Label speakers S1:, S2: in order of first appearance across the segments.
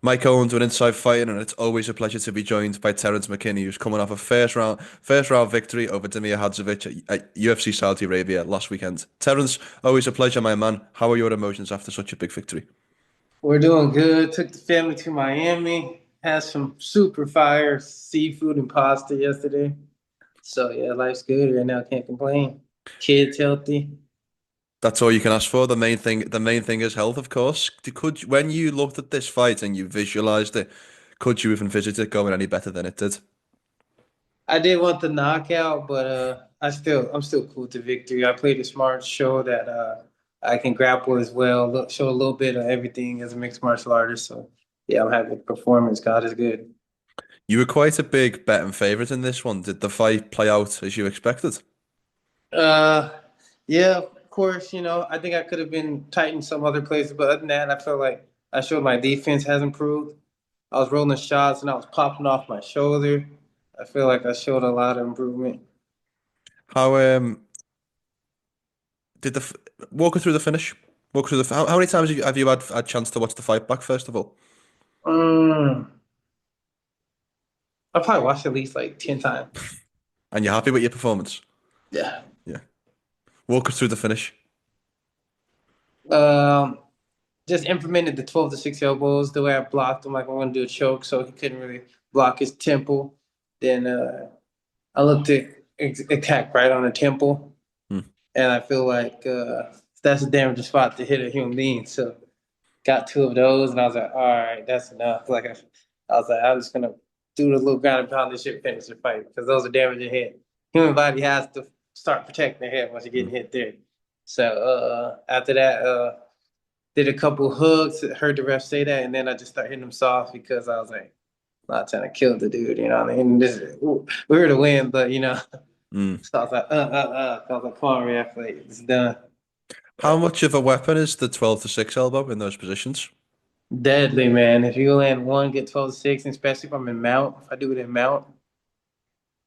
S1: Mike Owens with Inside Fighting, and it's always a pleasure to be joined by Terrance McKinney, who's coming off a first round victory over Damir Hadzovic at UFC Saudi Arabia last weekend. Terrance, always a pleasure, my man. How are your emotions after such a big victory?
S2: We're doing good. Took the family to Miami. Had some super fire seafood and pasta yesterday. So yeah, life's good right now. Can't complain. Kids healthy.
S1: That's all you can ask for. The main thing is health, of course. When you looked at this fight and you visualized it, could you have envisaged it going any better than it did?
S2: I did want the knockout, but I'm still cool with the victory. I played a smart show that I can grapple as well. Show a little bit of everything as a mixed martial artist. So yeah, I'm happy with the performance. God is good.
S1: You were quite a big betting favorite in this one. Did the fight play out as you expected?
S2: Uh, yeah, of course, I think I could have been tight in some other places, but other than that, I feel like I showed my defense has improved. I was rolling shots and I was popping off my shoulder. I feel like I showed a lot of improvement.
S1: How did the walk us through the finish? Walk through how many times have you had a chance to watch the fight back first of all?
S2: Mm, I probably watched at least like 10 times.
S1: And you're happy with your performance?
S2: Yeah.
S1: Yeah. Walk us through the finish.
S2: Um, just implemented the 12 to 6 elbows the way I blocked him, like I'm going to do a choke, so he couldn't really block his temple. Then I looked at attack right on the temple.
S1: Hmm.
S2: And I feel like that's a damaging spot to hit a human being. So got two of those, and I was like, all right, that's enough. I was like, I'm just gonna do the little ground and pound this shit, finish the fight because those are damaging hit. Human body has to start protecting their head once you're
S1: Hmm.
S2: getting hit there. So after that, did a couple hooks, heard the ref say that, and then I just started hitting them soft because I was like, not trying to kill the dude, you know what I mean? We were to win, but
S1: Hmm.
S2: so I was like, I was like, come on, ref, like, it's done.
S1: How much of a weapon is the 12 to 6 elbow in those positions?
S2: Deadly, man. If you land one, get 12 to 6, and especially if I'm in mount, if I do it in mount,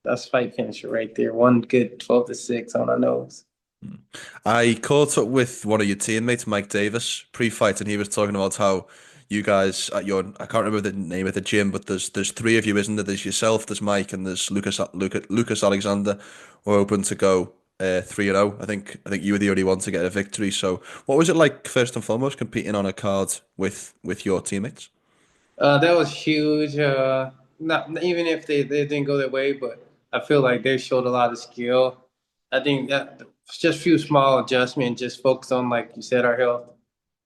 S2: that's fight finisher right there. One good 12 to 6 on the nose.
S1: Hmm. I caught up with one of your teammates, Mike Davis, pre-fight, and he was talking about how you guys at your I can't remember the name of the gym, but there's three of you, isn't there? There's yourself, there's Mike, and there's Lucas Alexander. We're open to go 3-0. I think you were the only one to get a victory. So what was it like first and foremost competing on a card with your teammates?
S2: That was huge. Not even if they didn't go their way, but I feel like they showed a lot of skill. I think that just a few small adjustments, just focus on, like you said, our health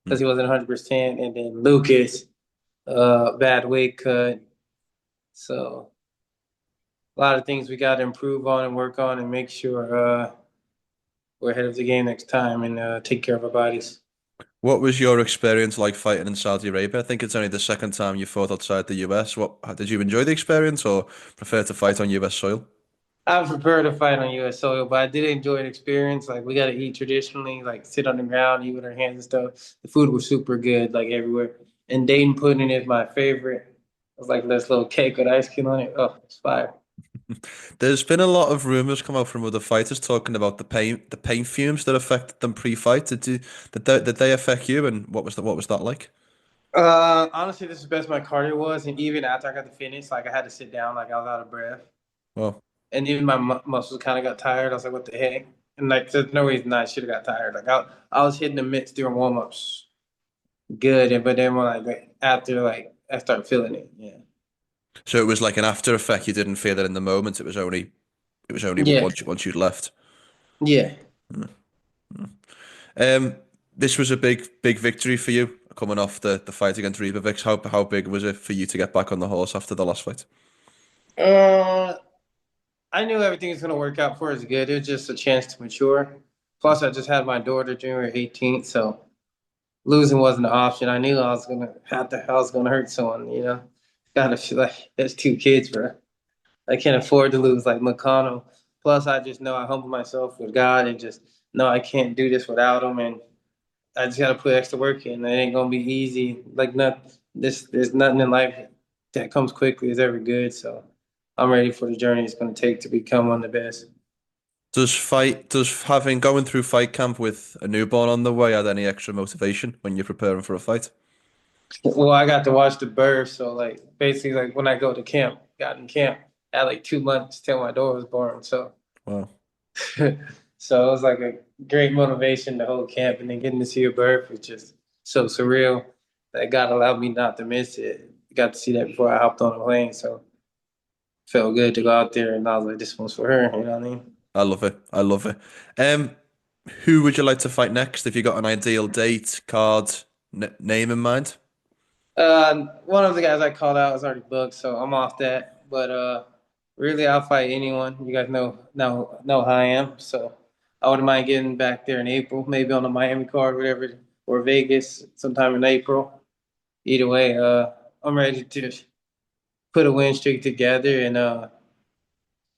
S2: because he
S1: Hmm.
S2: wasn't 100%. And then Lucas, bad weight cut. So a lot of things we got to improve on and work on and make sure we're ahead of the game next time and take care of our bodies.
S1: What was your experience like fighting in Saudi Arabia? I think it's only the second time you fought outside the US. Did you enjoy the experience or prefer to fight on US soil?
S2: I prefer to fight on U.S. soil, but I did enjoy the experience. Like we got to eat traditionally, like sit on the ground, eat with our hands and stuff. The food was super good, like everywhere. And Dayton pudding is my favorite. It's like this little cake with ice cream on it. Oh, it's fire.
S1: There's been a lot of rumors come out from other fighters talking about the pain fumes that affected them pre-fight. Did they affect you, and what was that like?
S2: Honestly, this is best my cardio was, and even after I got to finish, like I had to sit down, like I was out of breath,
S1: Well,
S2: and even my muscles kind of got tired. I was like, "What the heck?" And like, there's no reason I should have got tired. Like I was hitting the mitts during warm ups, good, and but then when after I start feeling it, yeah,
S1: so it was like an after effect. You didn't feel it in the moment. It was only
S2: yeah,
S1: once you'd left.
S2: yeah.
S1: Um, this was a big victory for you coming off the fight against Ribovics. How big was it for you to get back on the horse after the last fight?
S2: Uh, I knew everything was gonna work out for us good. It was just a chance to mature. Plus, I just had my daughter January 18th, so losing wasn't an option. I knew I was gonna hurt someone. Gotta feel like there's two kids, bro. I can't afford to lose like McConnell. Plus, I just know I humble myself with God and just know I can't do this without him, and I just gotta put extra work in. It ain't gonna be easy. Like there's nothing in life that comes quickly is ever good. So I'm ready for the journey it's gonna take to become one of the best.
S1: Does having going through fight camp with a newborn on the way add any extra motivation when you're preparing for a fight?
S2: Well, I got to watch the birth, so like basically like when I go to camp, got in camp, I had like 2 months till my daughter was born. So
S1: Wow.
S2: so it was like a great motivation the whole camp, and then getting to see a birth was just so surreal that God allowed me not to miss it. Got to see that before I hopped on the plane, so felt good to go out there, and I was like, this one's for her. You know what I mean?
S1: I love it. I love it. Um, who would you like to fight next? If you got an ideal date, card, n name in mind?
S2: One of the guys I called out is already booked, so I'm off that. But really, I'll fight anyone. You guys know how I am, so I wouldn't mind getting back there in April, maybe on the Miami card, whatever, or Vegas sometime in April. Either way, I'm ready to put a win streak together and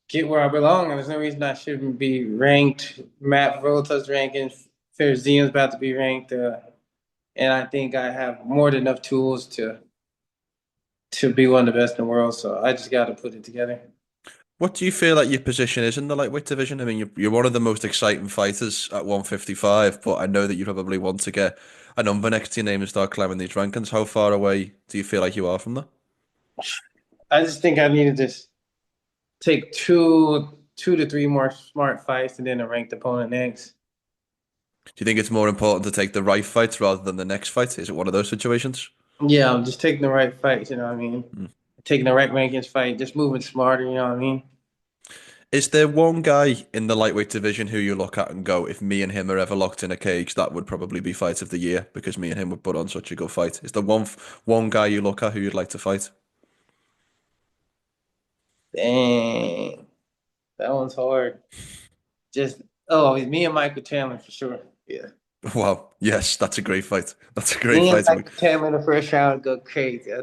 S2: get where I belong. And there's no reason I shouldn't be ranked. Matt Volta's ranking, Fairzian's about to be ranked, and I think I have more than enough tools to be one of the best in the world. So I just got to put it together.
S1: What do you feel like your position is in the lightweight division? I mean, you're one of the most exciting fighters at 155, but I know that you probably want to get a number next to your name and start climbing these rankings. How far away do you feel like you are from that?
S2: I just think I need to just take two to three more smart fights and then a ranked opponent next.
S1: Do you think it's more important to take the right fights rather than the next fight? Is it one of those situations?
S2: Yeah, I'm just taking the right fights. You know what I mean?
S1: Hmm.
S2: Taking the right rankings fight, just moving smarter. You know what I mean?
S1: Is there one guy in the lightweight division who you look at and go, if me and him are ever locked in a cage, that would probably be fight of the year because me and him would put on such a good fight? Is there one guy you look at who you'd like to fight?
S2: Dang, that one's hard. Just it's me and Michael Chandler for sure. Yeah.
S1: Wow, yes, that's a great fight. That's a great
S2: Me and
S1: fight.
S2: Michael Chandler in the first round go crazy. I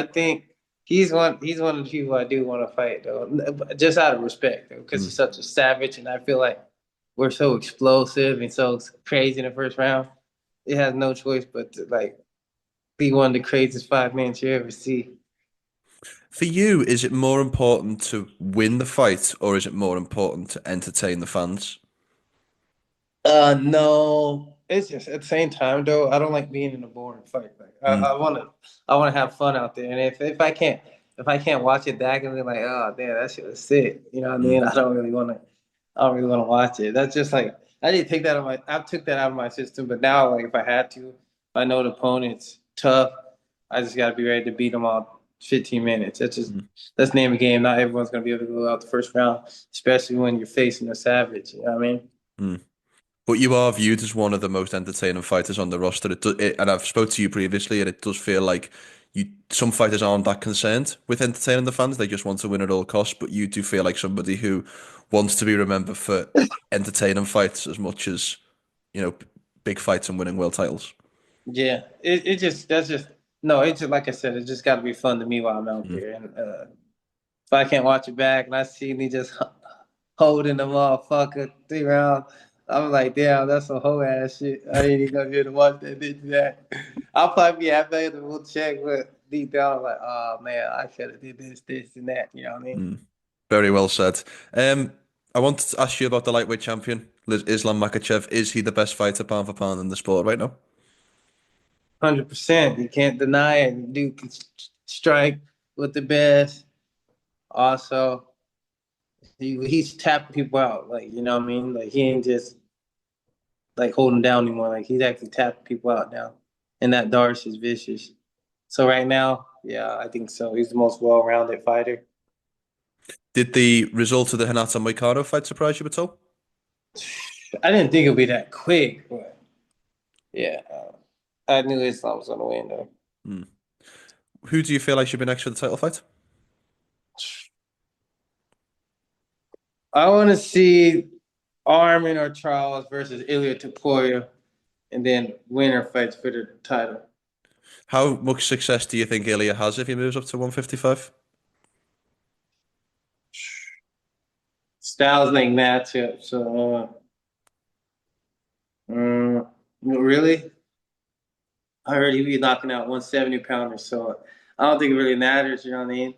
S2: think he's one of the people I do want to fight though, just out of respect though, because
S1: Mm.
S2: he's such a savage, and I feel like we're so explosive and so crazy in the first round. It has no choice but to like be one of the craziest 5 minutes you ever see.
S1: For you, is it more important to win the fight or is it more important to entertain the fans?
S2: No, it's just at the same time though. I don't like being in a boring fight. Like
S1: Mm,
S2: I wanna have fun out there. And if I can't watch it back and be like, oh damn, that shit was sick. You know what I
S1: mm.
S2: mean? I don't really wanna watch it. That's just like I didn't take that out of my I took that out of my system. But now, like if I had to, if I know the opponent's tough, I just gotta be ready to beat them all 15 minutes.
S1: Mm,
S2: That's the name of the game. Not everyone's gonna be able to go out the first round, especially when you're facing a savage. You know what I mean?
S1: mm. But you are viewed as one of the most entertaining fighters on the roster. And I've spoke to you previously, and it does feel like some fighters aren't that concerned with entertaining the fans. They just want to win at all costs. But you do feel like somebody who wants to be remembered for entertaining fights as much as, big fights and winning world titles.
S2: Yeah, it just that's just no. It's just like I said. It's just got to be fun to me while I'm out
S1: Mm.
S2: there. And if I can't watch it back and I see me just holding the motherfucker 3 rounds, I'm like, damn, that's some whole ass shit. I didn't even know you to watch that. Did that? I'll probably be happy to we'll check, but deep down, I'm like, oh man, I should have did this, and that. You know what I mean?
S1: Mm. Very well said. I wanted to ask you about the lightweight champion, Islam Makhachev. Is he the best fighter pound for pound in the sport right now?
S2: 100%. You can't deny it. Dude can strike with the best. Also, he's tapping people out. Like you know what I mean? Like he ain't just like holding down anymore. Like he's actually tapping people out now. And that Darce is vicious. So right now, yeah, I think so. He's the most well-rounded fighter.
S1: Did the result of the Renato Moicano fight surprise you at all?
S2: I didn't think it'd be that quick, but yeah, I knew Islam was gonna win though.
S1: Hmm. Who do you feel like should be next for the title fight?
S2: I want to see Armin or Charles versus Ilia Topuria, and then winner fights for the title.
S1: How much success do you think Ilia has if he moves up to 155?
S2: Styles make matchup, so really, I heard he be knocking out 170 pounders, so I don't think it really matters. You know what I mean?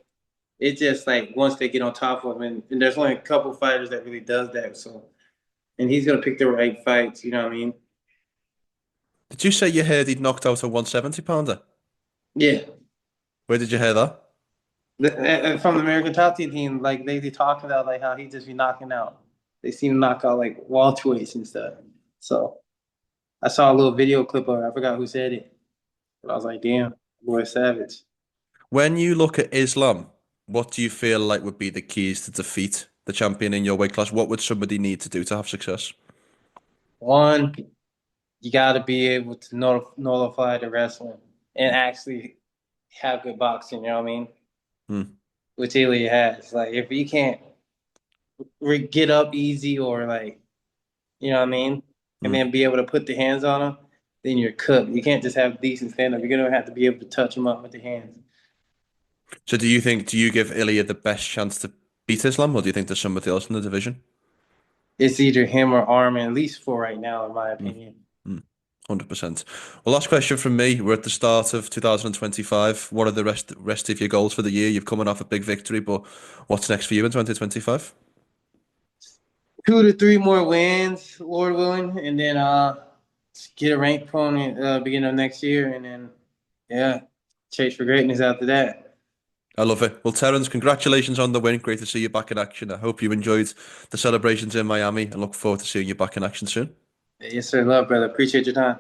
S2: It's just like once they get on top of him, and there's only a couple fighters that really does that. So, and he's gonna pick the right fights. You know what I mean?
S1: Did you say you heard he'd knocked out a 170 pounder?
S2: Yeah.
S1: Where did you hear that?
S2: From the American Top Team, like they talk about like how he just be knocking out. They seem to knock out like welterweights and stuff. So I saw a little video clip of it. I forgot who said it, but I was like, damn, boy, savage.
S1: When you look at Islam, what do you feel like would be the keys to defeat the champion in your weight class? What would somebody need to do to have success?
S2: One, you got to be able to nullify the wrestling and actually have good boxing. You know what I mean?
S1: Hmm.
S2: Which Ilia has. Like, if you can't get up easy or like, you know what I mean, and
S1: Hmm.
S2: then be able to put the hands on them, then you're cooked. You can't just have decent stand up. You're gonna have to be able to touch them up with the hands.
S1: So do you give Ilya the best chance to beat Islam, or do you think there's somebody else in the division?
S2: It's either him or Armin, at least for right now, in my
S1: Hmm.
S2: opinion.
S1: 100%. Well, last question from me. We're at the start of 2025. What are the rest of your goals for the year? You've coming off a big victory, but what's next for you in 2025?
S2: 2 to 3 more wins, Lord willing, and then get a ranked opponent beginning of next year, and then yeah, chase for greatness after that.
S1: I love it. Well, Terrance, congratulations on the win. Great to see you back in action. I hope you enjoyed the celebrations in Miami and look forward to seeing you back in action soon.
S2: Yes, sir, love, brother. Appreciate your time.